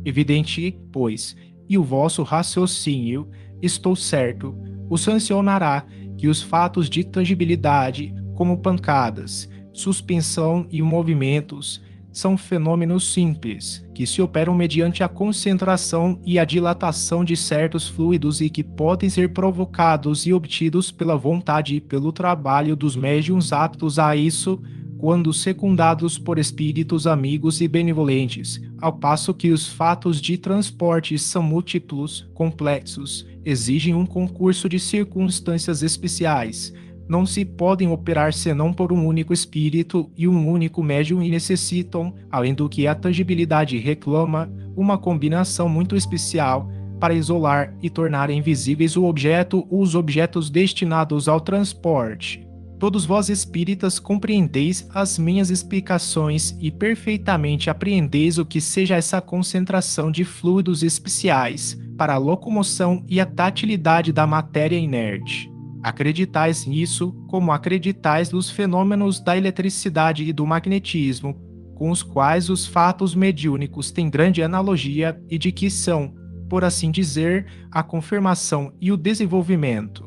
A: Evidente, pois, e o vosso raciocínio, estou certo, o sancionará que os fatos de tangibilidade, como pancadas, suspensão e movimentos são fenômenos simples, que se operam mediante a concentração e a dilatação de certos fluidos e que podem ser provocados e obtidos pela vontade e pelo trabalho dos médiuns aptos a isso, quando secundados por espíritos amigos e benevolentes, ao passo que os fatos de transporte são múltiplos, complexos, exigem um concurso de circunstâncias especiais, não se podem operar senão por um único espírito e um único médium e necessitam, além do que a tangibilidade reclama, uma combinação muito especial para isolar e tornar invisíveis o objeto ou os objetos destinados ao transporte. Todos vós espíritas compreendeis as minhas explicações e perfeitamente apreendeis o que seja essa concentração de fluidos especiais para a locomoção e a tatilidade da matéria inerte. Acreditais nisso como acreditais nos fenômenos da eletricidade e do magnetismo, com os quais os fatos mediúnicos têm grande analogia e de que são, por assim dizer, a confirmação e o desenvolvimento.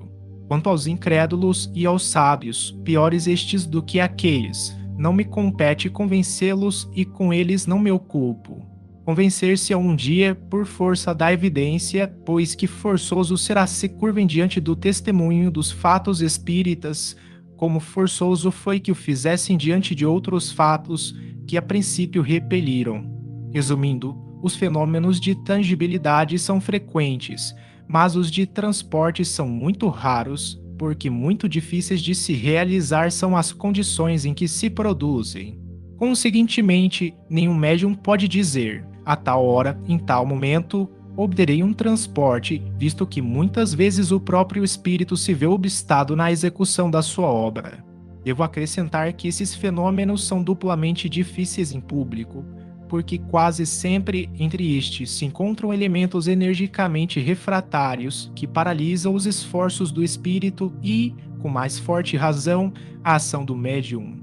A: Quanto aos incrédulos e aos sábios, piores estes do que aqueles, não me compete convencê-los e com eles não me ocupo. Convencer-se a um dia por força da evidência, pois que forçoso será se curvem diante do testemunho dos fatos espíritas, como forçoso foi que o fizessem diante de outros fatos que a princípio repeliram. Resumindo, os fenômenos de tangibilidade são frequentes, mas os de transporte são muito raros, porque muito difíceis de se realizar são as condições em que se produzem. Conseguintemente, nenhum médium pode dizer: a tal hora, em tal momento, obterei um transporte, visto que muitas vezes o próprio espírito se vê obstado na execução da sua obra. Devo acrescentar que esses fenômenos são duplamente difíceis em público, porque quase sempre entre estes se encontram elementos energicamente refratários que paralisam os esforços do espírito e, com mais forte razão, a ação do médium.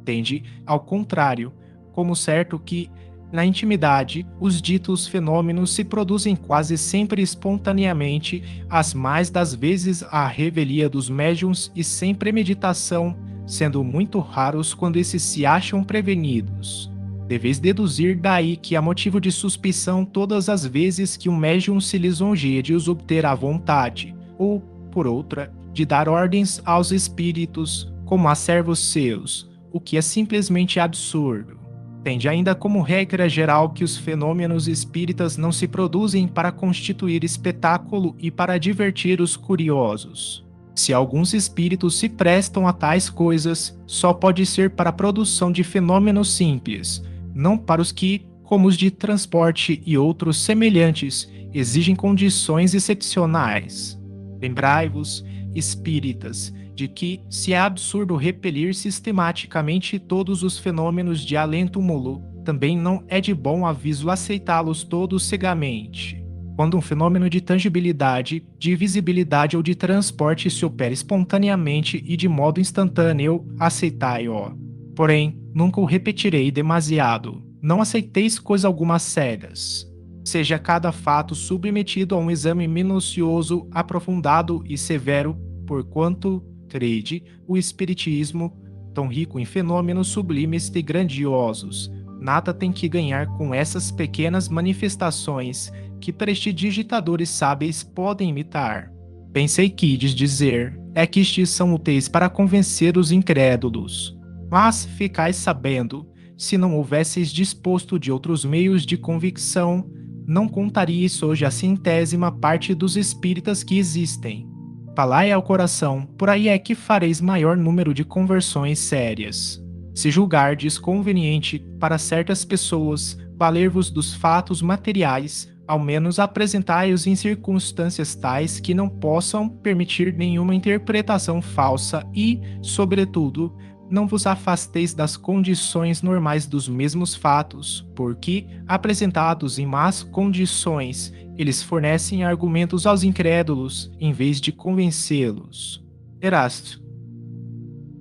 A: Tende, ao contrário, como certo que, na intimidade, os ditos fenômenos se produzem quase sempre espontaneamente, as mais das vezes à revelia dos médiuns e sem premeditação, sendo muito raros quando esses se acham prevenidos. Deveis deduzir daí que há motivo de suspeição todas as vezes que um médium se lisonjeia de os obter à vontade, ou, por outra, de dar ordens aos espíritos, como a servos seus, o que é simplesmente absurdo. Tende ainda como regra geral que os fenômenos espíritas não se produzem para constituir espetáculo e para divertir os curiosos. Se alguns espíritos se prestam a tais coisas, só pode ser para a produção de fenômenos simples, não para os que, como os de transporte e outros semelhantes, exigem condições excepcionais. Lembrai-vos, espíritas, de que, se é absurdo repelir sistematicamente todos os fenômenos de além-túmulo, também não é de bom aviso aceitá-los todos cegamente. Quando um fenômeno de tangibilidade, de visibilidade ou de transporte se opera espontaneamente e de modo instantâneo, aceitai-o. Porém, nunca o repetirei demasiado. Não aceiteis coisa alguma cegas. Seja cada fato submetido a um exame minucioso, aprofundado e severo, porquanto, crede, o espiritismo, tão rico em fenômenos sublimes e grandiosos, nada tem que ganhar com essas pequenas manifestações que prestidigitadores sábeis podem imitar. Pensei que ides dizer, é que estes são úteis para convencer os incrédulos. Mas ficais sabendo, se não houvesseis disposto de outros meios de convicção, não contaríeis hoje a 100ª parte dos espíritas que existem. Falai ao coração, por aí é que fareis maior número de conversões sérias. Se julgardes conveniente para certas pessoas valer-vos dos fatos materiais, ao menos apresentai-os em circunstâncias tais que não possam permitir nenhuma interpretação falsa e, sobretudo, não vos afasteis das condições normais dos mesmos fatos, porque, apresentados em más condições, eles fornecem argumentos aos incrédulos, em vez de convencê-los. Erasto.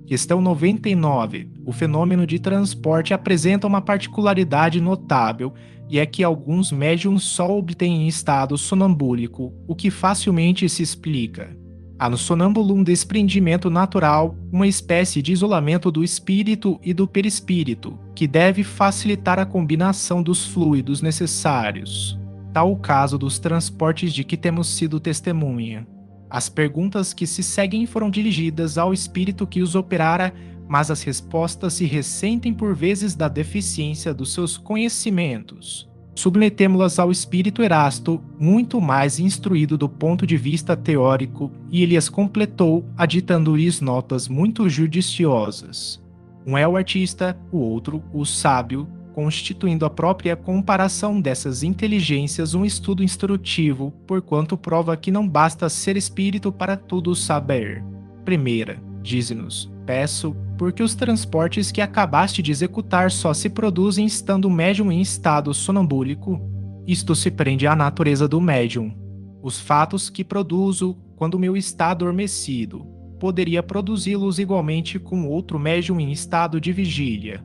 A: Questão 99. O fenômeno de transporte apresenta uma particularidade notável, e é que alguns médiums só obtêm em estado sonambúlico, o que facilmente se explica. Há no sonâmbulo um desprendimento natural, uma espécie de isolamento do espírito e do perispírito, que deve facilitar a combinação dos fluidos necessários. Tal o caso dos transportes de que temos sido testemunha. As perguntas que se seguem foram dirigidas ao espírito que os operara, mas as respostas se ressentem por vezes da deficiência dos seus conhecimentos. Submetemo-las ao espírito Erasto, muito mais instruído do ponto de vista teórico, e ele as completou, aditando-lhes notas muito judiciosas. Um é o artista, o outro, o sábio, constituindo a própria comparação dessas inteligências um estudo instrutivo, porquanto prova que não basta ser espírito para tudo saber. Primeira, dize-nos, peço, porque os transportes que acabaste de executar só se produzem estando o médium em estado sonambúlico. Isto se prende à natureza do médium. Os fatos que produzo quando meu está adormecido, poderia produzi-los igualmente com outro médium em estado de vigília.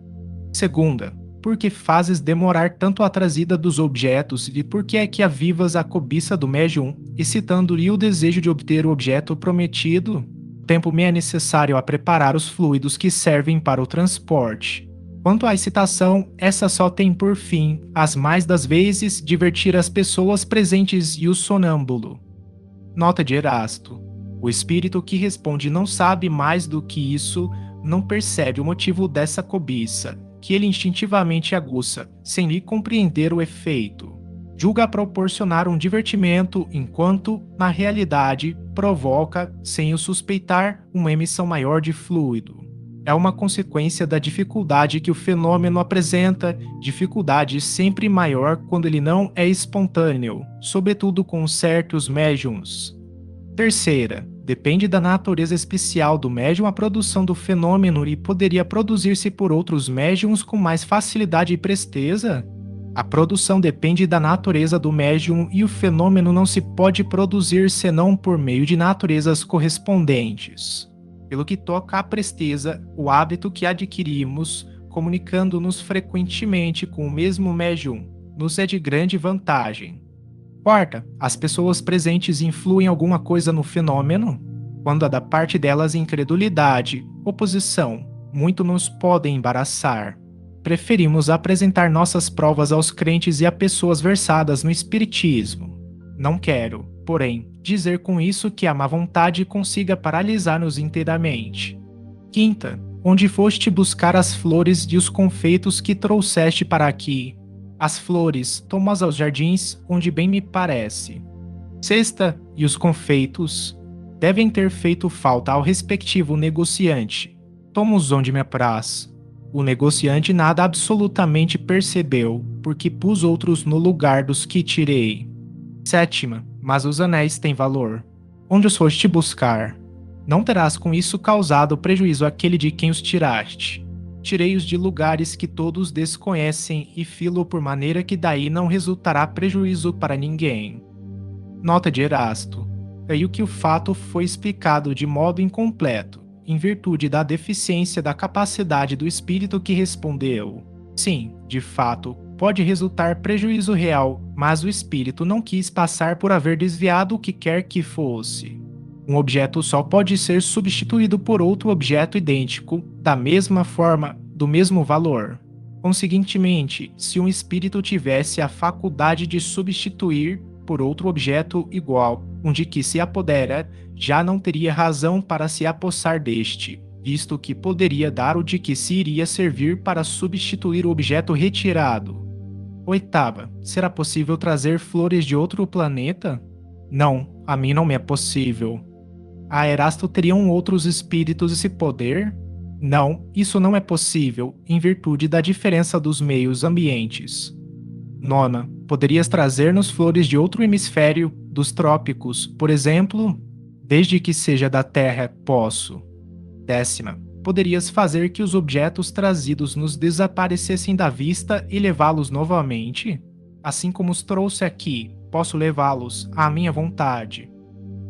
A: Segunda, por que fazes demorar tanto a trazida dos objetos e por que é que avivas a cobiça do médium, excitando-lhe o desejo de obter o objeto prometido? Tempo me é necessário a preparar os fluidos que servem para o transporte. Quanto à excitação, essa só tem por fim, as mais das vezes, divertir as pessoas presentes e o sonâmbulo. Nota de Erasto. O espírito que responde não sabe mais do que isso, não percebe o motivo dessa cobiça, que ele instintivamente aguça, sem lhe compreender o efeito. Julga proporcionar um divertimento, enquanto, na realidade, provoca, sem o suspeitar, uma emissão maior de fluido. É uma consequência da dificuldade que o fenômeno apresenta, dificuldade sempre maior quando ele não é espontâneo, sobretudo com certos médiums. Terceira, depende da natureza especial do médium a produção do fenômeno e poderia produzir-se por outros médiums com mais facilidade e presteza? A produção depende da natureza do médium e o fenômeno não se pode produzir senão por meio de naturezas correspondentes. Pelo que toca à presteza, o hábito que adquirimos, comunicando-nos frequentemente com o mesmo médium, nos é de grande vantagem. Quarta, as pessoas presentes influem alguma coisa no fenômeno? Quando há da parte delas incredulidade, oposição, muito nos podem embaraçar. Preferimos apresentar nossas provas aos crentes e a pessoas versadas no espiritismo. Não quero, porém, dizer com isso que a má vontade consiga paralisar-nos inteiramente. Quinta, onde foste buscar as flores e os confeitos que trouxeste para aqui? As flores, tomas aos jardins, onde bem me parece. Sexta, e os confeitos? Devem ter feito falta ao respectivo negociante. Tomo-os onde me apraz. O negociante nada absolutamente percebeu, porque pus outros no lugar dos que tirei. Sétima, mas os anéis têm valor. Onde os foste buscar? Não terás com isso causado prejuízo àquele de quem os tiraste. Tirei-os de lugares que todos desconhecem e filo por maneira que daí não resultará prejuízo para ninguém. Nota de Erasto. Creio que o fato foi explicado de modo incompleto, em virtude da deficiência da capacidade do espírito que respondeu. Sim, de fato, pode resultar prejuízo real, mas o espírito não quis passar por haver desviado o que quer que fosse. Um objeto só pode ser substituído por outro objeto idêntico, da mesma forma, do mesmo valor. Conseguintemente, se um espírito tivesse a faculdade de substituir por outro objeto igual, um de que se apodera, já não teria razão para se apossar deste, visto que poderia dar o de que se iria servir para substituir o objeto retirado. Oitava, será possível trazer flores de outro planeta? Não, a mim não me é possível. A Erasto teriam outros espíritos esse poder? Não, isso não é possível, em virtude da diferença dos meios ambientes. Nona, poderias trazer-nos flores de outro hemisfério, dos trópicos, por exemplo? Desde que seja da Terra, posso. Décima, poderias fazer que os objetos trazidos nos desaparecessem da vista e levá-los novamente? Assim como os trouxe aqui, posso levá-los à minha vontade.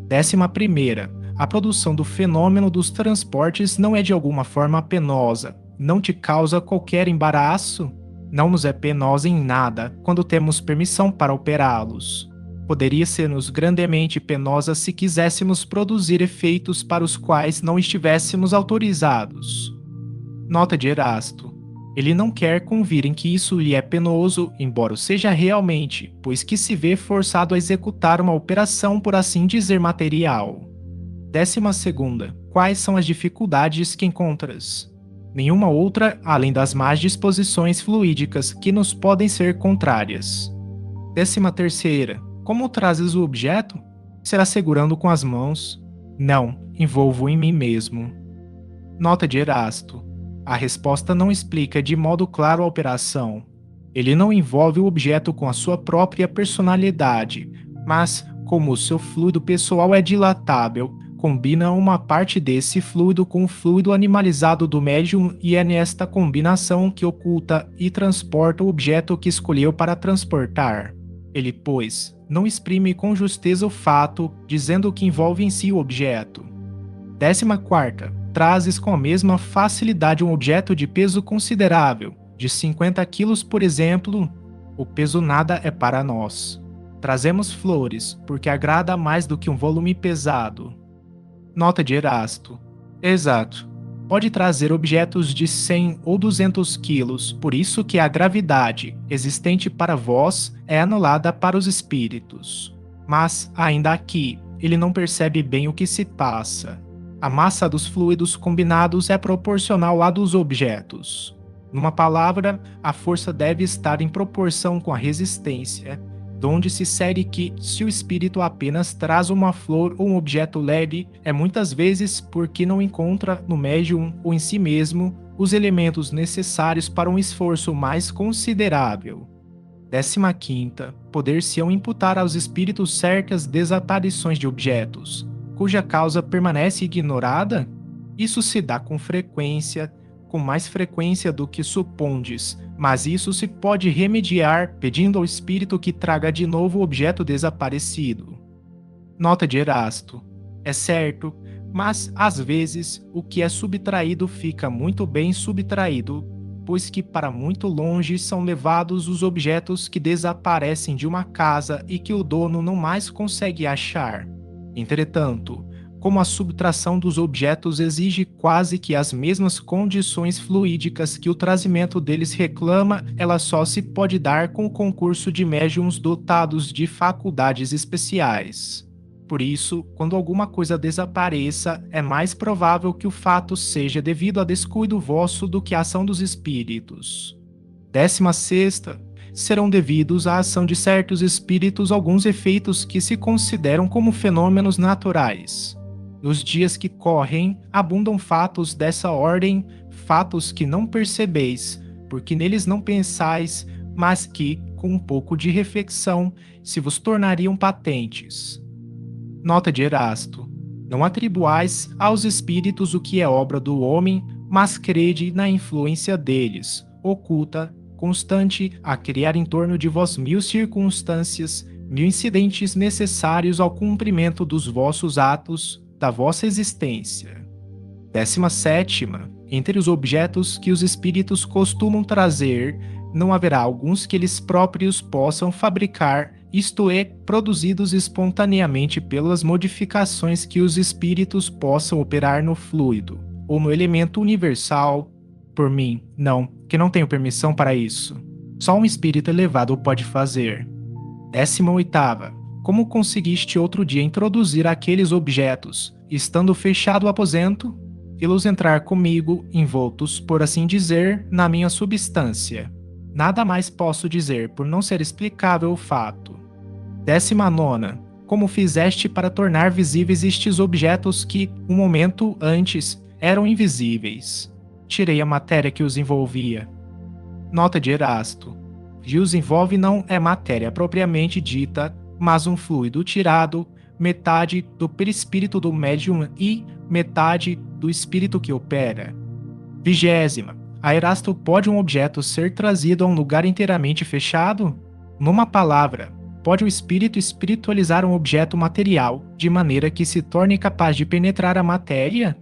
A: 11ª, a produção do fenômeno dos transportes não é de alguma forma penosa, não te causa qualquer embaraço? Não nos é penosa em nada, quando temos permissão para operá-los. Poderia ser-nos grandemente penosa se quiséssemos produzir efeitos para os quais não estivéssemos autorizados. Nota de Erasto. Ele não quer convir em que isso lhe é penoso, embora o seja realmente, pois que se vê forçado a executar uma operação, por assim dizer, material. 12ª. Quais são as dificuldades que encontras? Nenhuma outra, além das más disposições fluídicas que nos podem ser contrárias. 13ª. Como trazes o objeto? Será segurando com as mãos? Não, envolvo em mim mesmo. Nota de Erasto. A resposta não explica de modo claro a operação. Ele não envolve o objeto com a sua própria personalidade, mas, como o seu fluido pessoal é dilatável, combina uma parte desse fluido com o fluido animalizado do médium e é nesta combinação que oculta e transporta o objeto que escolheu para transportar. Ele, pois, não exprime com justeza o fato, dizendo que envolve em si o objeto. 14ª. Trazes com a mesma facilidade um objeto de peso considerável, de 50 quilos, por exemplo. O peso nada é para nós. Trazemos flores, porque agrada mais do que um volume pesado. Nota de Erasto. Exato. Pode trazer objetos de 100 ou 200 quilos, por isso que a gravidade, existente para vós, é anulada para os espíritos. Mas, ainda aqui, ele não percebe bem o que se passa. A massa dos fluidos combinados é proporcional à dos objetos. Numa palavra, a força deve estar em proporção com a resistência, donde se segue que, se o espírito apenas traz uma flor ou um objeto leve, é muitas vezes porque não encontra no médium ou em si mesmo os elementos necessários para um esforço mais considerável. 15ª. Poder-se-ão imputar aos espíritos certas desaparições de objetos, cuja causa permanece ignorada? Isso se dá com frequência, com mais frequência do que supondes, mas isso se pode remediar pedindo ao espírito que traga de novo o objeto desaparecido. Nota de Erasto. É certo, mas às vezes o que é subtraído fica muito bem subtraído, pois que para muito longe são levados os objetos que desaparecem de uma casa e que o dono não mais consegue achar. Entretanto, como a subtração dos objetos exige quase que as mesmas condições fluídicas que o trazimento deles reclama, ela só se pode dar com o concurso de médiuns dotados de faculdades especiais. Por isso, quando alguma coisa desapareça, é mais provável que o fato seja devido a descuido vosso do que à ação dos espíritos. 16ª. Serão devidos à ação de certos espíritos alguns efeitos que se consideram como fenômenos naturais. Nos dias que correm, abundam fatos dessa ordem, fatos que não percebeis, porque neles não pensais, mas que, com um pouco de reflexão, se vos tornariam patentes. Nota de Erasto. Não atribuais aos espíritos o que é obra do homem, mas crede na influência deles, oculta, constante, a criar em torno de vós 1000 circunstâncias, 1000 incidentes necessários ao cumprimento dos vossos atos, da vossa existência. 17ª. Entre os objetos que os espíritos costumam trazer, não haverá alguns que eles próprios possam fabricar, isto é, produzidos espontaneamente pelas modificações que os espíritos possam operar no fluido, ou no elemento universal. Por mim, não, que não tenho permissão para isso. Só um espírito elevado o pode fazer. 18ª. Como conseguiste outro dia introduzir aqueles objetos, estando fechado o aposento, e-los entrar comigo, envoltos, por assim dizer, na minha substância? Nada mais posso dizer, por não ser explicável o fato. 19ª. Como fizeste para tornar visíveis estes objetos que, um momento antes, eram invisíveis? Tirei a matéria que os envolvia. Nota de Erasto. Que os envolve não é matéria propriamente dita, mas um fluido tirado, metade do perispírito do médium e metade do espírito que opera. 20ª. A Erasto pode um objeto ser trazido a um lugar inteiramente fechado? Numa palavra, pode o espírito espiritualizar um objeto material, de maneira que se torne capaz de penetrar a matéria?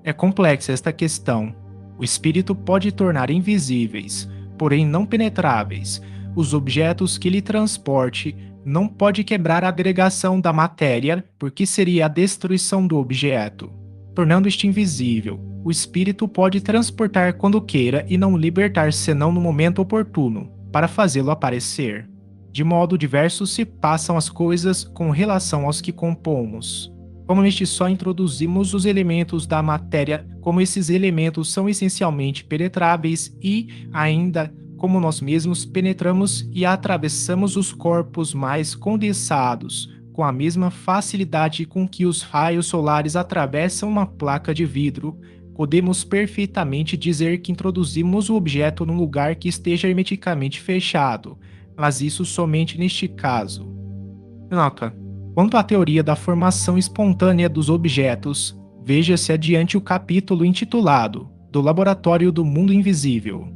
A: É complexa esta questão. O espírito pode tornar invisíveis, porém não penetráveis, os objetos que lhe transporte não pode quebrar a agregação da matéria, porque seria a destruição do objeto, tornando este invisível. O espírito pode transportar quando queira e não libertar senão no momento oportuno, para fazê-lo aparecer. De modo diverso se passam as coisas com relação aos que compomos. Como neste só introduzimos os elementos da matéria, como esses elementos são essencialmente penetráveis e, ainda, como nós mesmos penetramos e atravessamos os corpos mais condensados, com a mesma facilidade com que os raios solares atravessam uma placa de vidro, podemos perfeitamente dizer que introduzimos o objeto num lugar que esteja hermeticamente fechado, mas isso somente neste caso. Nota: quanto à teoria da formação espontânea dos objetos, veja-se adiante o capítulo intitulado Do Laboratório do Mundo Invisível.